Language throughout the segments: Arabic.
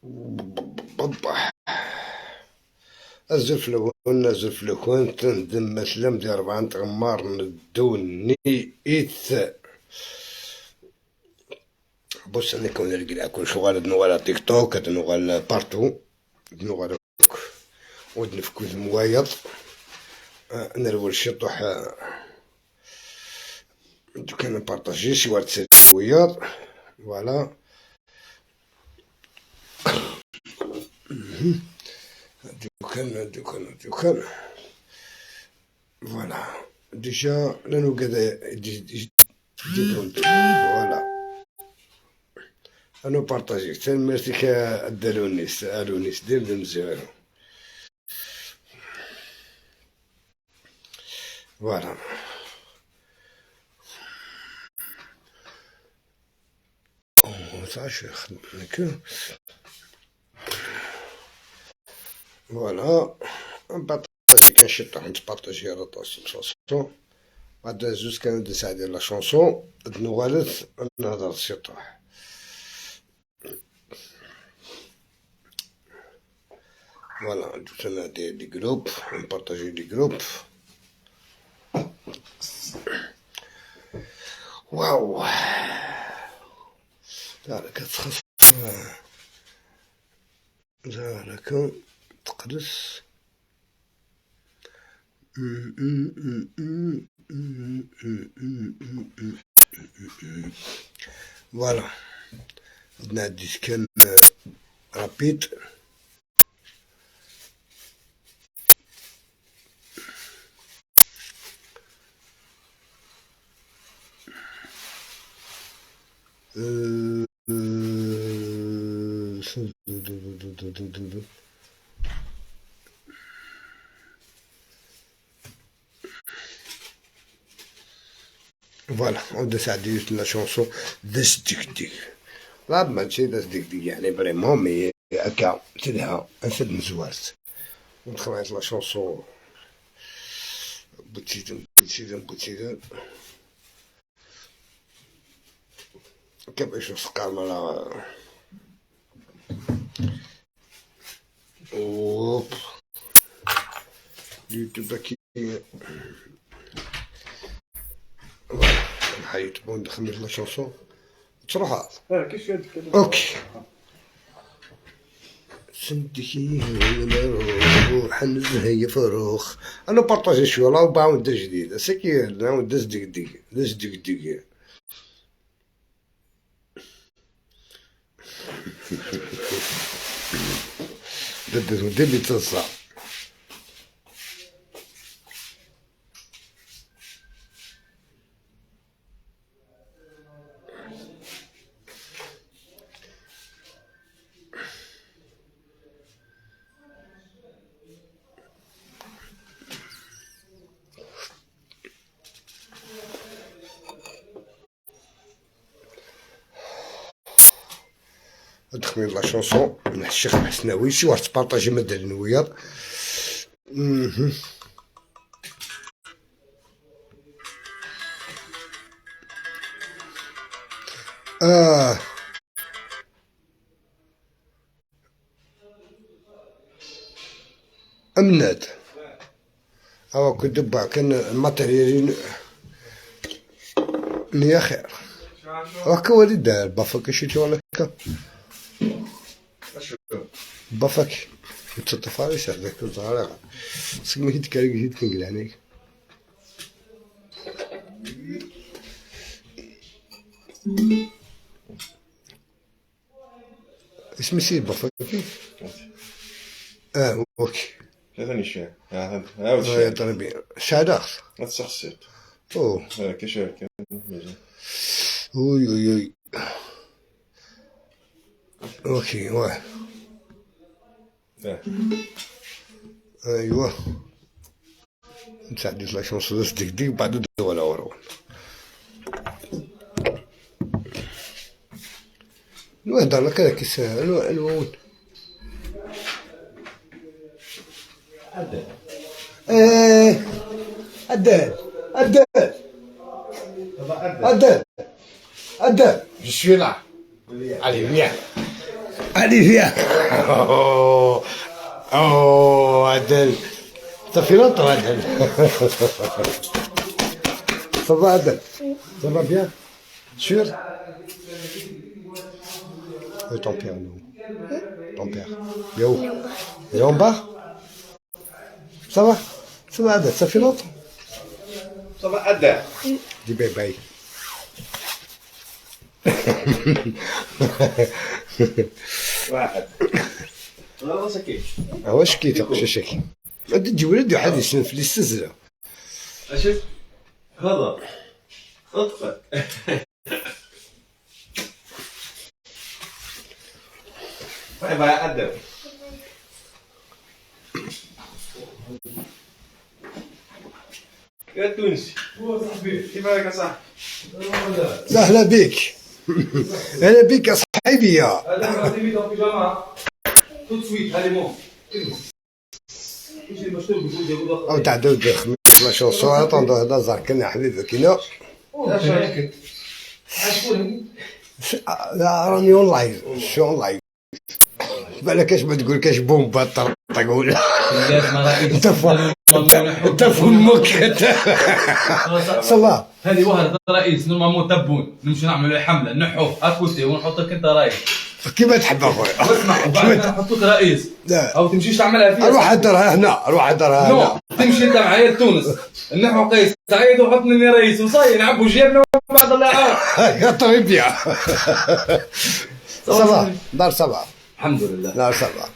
بابا الزلف لكون تندم مسلم دي 4 غمار ندوني إيث. بص أنا كون نلقى كل شغال دنو على تيك توك دنو على بارتو دنو على ودنفكو الموايض. أنا الأول شي طوح دوك أنا بارطاجي شي واحد سيوياض فوالا. دوكان فوالا ديجا لانو قاعد يجيبهم فوالا. انا بارطاجي حتى ميرسي الونيس دير مزيانو فوالا. صافي خدمك فوالا. بارطاجي كنشطح نتبارطاجي روطاسيون شونسون بعد زوج كانوا دسا ديال لا شونسون دنوالت نهضر شطح فوالا. دوت انا دي جروب نبارطاجي دي جروب واو. لا كتخص لا تقلس فوالا. عندنا هاد السكان رابيد فوالا. on داس عندي لا شونسون داس ديك لا ماشي داس ديك يعني فريمون مي هكا تدها نسد مزوارت ونخلعت لا شونسون بوتيدن كيفاش نسقى مالا اوب اليوتيوب كي فوالا. نحيد بون ندخل لا شونسون تروح هذا كيفاش هاديك اوكي. سندكي روح هي فروخ. انا بارطاجي شويه لا باعون دا جديد سكي نعاود داز ديك دير لي تصا ندخل لا شونسون من الشيخ الحسناوي شي واحد تبارطاجي مادا النوياض. أمنات أو كدبا كان الماتريالين نيا خير هاكا ولي دار بافاك شتي ولا هكا بافاك تطفى على هذاك الزهر سمي هيد كاري هيد كنقل عليك اسمي سيد بافاكي اوكي ثاني شيء هذا يا طربي شادخ هذا شخصيت اوه كشركة اوي اوكي واه ايوا نساعدك لا شونس ديك بعد ولا ورا نهضر لك هذاك يسهل الوون أدل Je suis là. Allez, viens. علي فيها. اوه عدل صافي لونطو عدل. صافا عدل صافا بيان سور. Ton père, nous. Ton père. Il est où? Il est en bas? Ça va? Ça va, Adel, ça fait longtemps? Ça va, Adel? Dis bye bye. واحد. والله سكيت. واش كيتق شاشاكي؟ غادي تجي ولد واحد يسلم في الاستزله. اشوف هذا اطفى. طيب يا أدم. يا تونسي. هو صاحبي. كيف حالك يا صاحبي؟ اهلا بك. اهلا بك يا صاحبي يا. هذا غادي في الجامعة. tout de suite allez mon. او تاع داود الخميس لا شونسون اتوندو هذا زركن يا حبيبي كينا. لا راني اون لايف شو اون لايف. بالك اش ما تقول كاش بومبا طرطق ولا انت فمك صلا. هذه واحد رئيس نورمالمون تبون نمشي نعملوا حمله نحوه اكوتي ونحطك انت رئيس كيما تحب اخويا. اسمع وبعد نحطوك رئيس لا او تمشيش تعملها فيها. اروح ادرها هنا اروح ادرها هنا. نو تمشي انت معايا لتونس نحو قيس سعيد وحطني اني رئيس وصاي نعبوا جيبنا وبعد الله يعاون. يا طيب يا صباح دار صباح الحمد لله. دار صباح.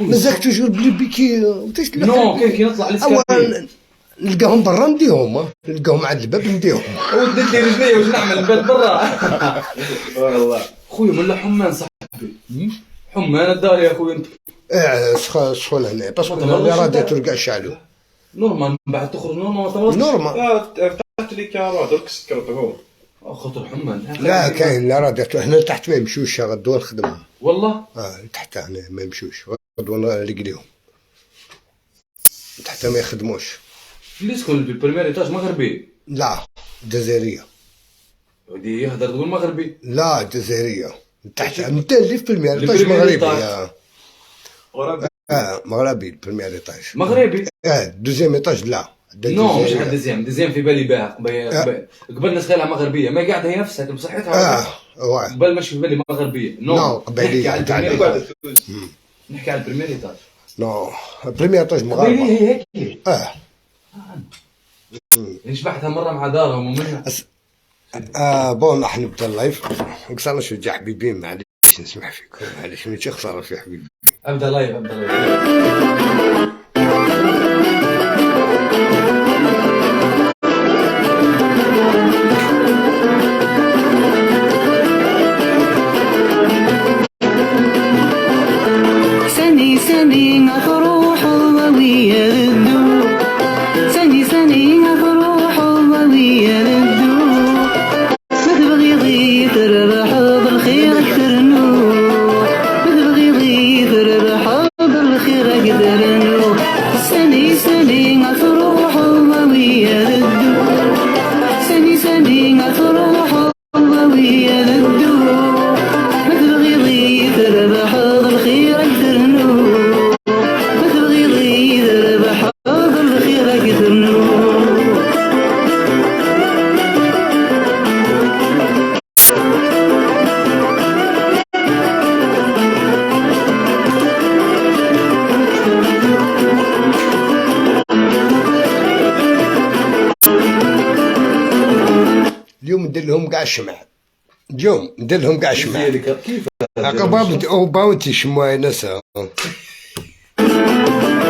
مازالك توجور بلي بيكي وتاش نو كاين كي نطلع لسكافي نلقاهم برا نديهم نلقاهم عند الباب نديهم. وديت لي رجلي واش نعمل البيت برا. والله. خويا ولا حمان صاحبي حمان الدار يا خويا انت. سخون هنا باسكو لي رادياتور كاع شعلوا. نورمال من بعد تخرج نورمال. نورمال. فتحت لي كاميرا درك سكرت هو. خاطر حمان. لا كاين لا رادياتور هنا تحت ما يمشوش غدوه الخدمه. والله. تحت هنا ما يمشوش غدوه رجليهم. تحت ما يخدموش. اللي يسكن في البريمير ايتاج مغربي. لا جزائريه. ودي يهدر تقول مغربي. لا جزائريه تحت انت اللي في البريمير ايتاج مغربي. مغربي البريمير ايتاج مغربي. دوزيام ايتاج لا. نو مش حد ديزيام في بالي باها قبل نسخيلها مغربيه ما قاعده هي نفسها بصحتها. قبل ماشي في بالي مغربيه. نو قبيليه نحكي على البريمير ايتاج. نو البريمير ايتاج مغربي. هي هيك. شبحتها مره مع دارهم ومنها. بون راح نبدا اللايف. قصرنا شو جا حبيبي معليش نسمح فيكم معليش ماشي خساره في حبيبي. ابدا لايف. سني أفروح ويا ردو سني أفروح ويا ردو ما تبغي ضي تربح بالخير أكثر نو ما تبغي ضي تربح بالخير أكثر نو سني أفروح ويا ردو سني أفروح ويا ردو ما تبغي ضي تربح بالخير أكثر نو اليوم ندير لهم كاع الشمع. اليوم ندير لهم كاع الشمع. كيف عقبة او باونتي شموع ناس.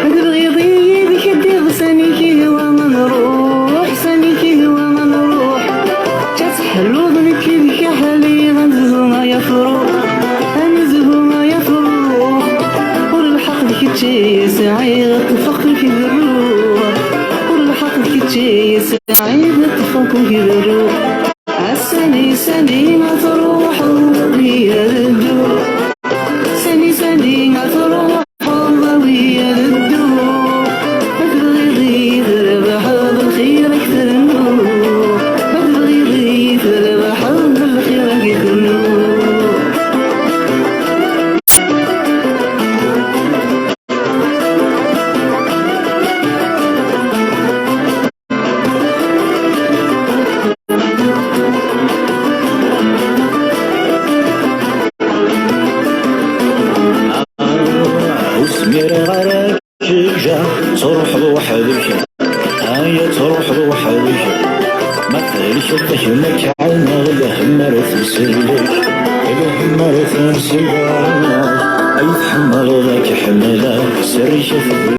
تبغي ضيق يدير سنيكي هو منروح سنيكي هو منروح تسحلو ضنكي بك حالي غنزهو ما يفروح غنزهو ما يفروح والحق بك تشي سعيد تفقر في الروح والحق بك تشي سعيد تفقر في الروح سني ما تروح ويا الدروح سني ما تروح ويا الدروح ما تبغي ضي تربح بالخير أكثر نور ما تبغي ضي تربح بالخير أكثر نور لك عنا الهمر تسلك الهمر تسلك يتحمل ذاك حملك سري شفلو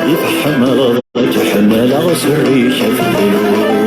يتحمل ذاك حملك سري شفلو